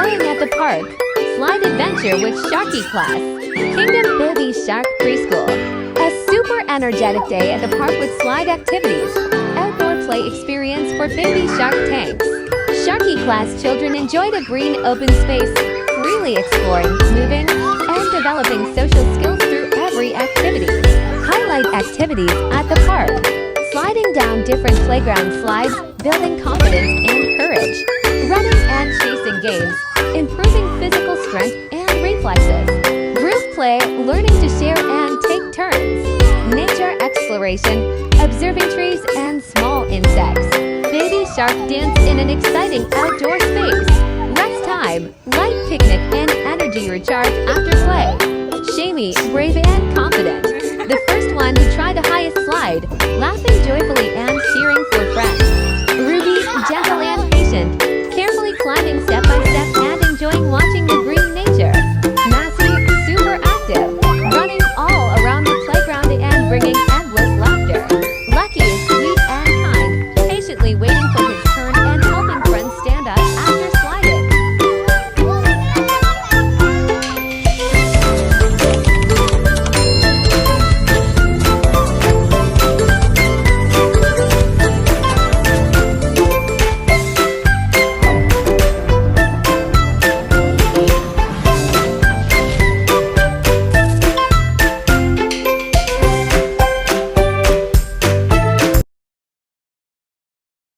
Playing at the park. Slide adventure with Sharky Class. Kingdom Baby Shark Preschool. A super energetic day at the park with slide activities. Outdoor play experience for baby shark tanks. Sharky Class children enjoy the green open space, freely exploring, moving, and developing social skills through every activity. Highlight activities at the park. Sliding down different playground slides, building confidence and courage. Running and chasing games, improving physical strength and reflexes. Group play, learning to share and take turns. Nature exploration, observing trees and small insects. Baby shark dance in an exciting outdoor space. Rest time, light picnic and energy recharge after play. Shamy, brave and confident. The first one to try the highest slide, laughing joyfully and cheering for friends. Rubi, gentle and patient, carefully climbing step by step and enjoying watching the green nature. Massey, super active, running all around the playground and bringing endless laughter. Lucky is sweet and kind, patiently waiting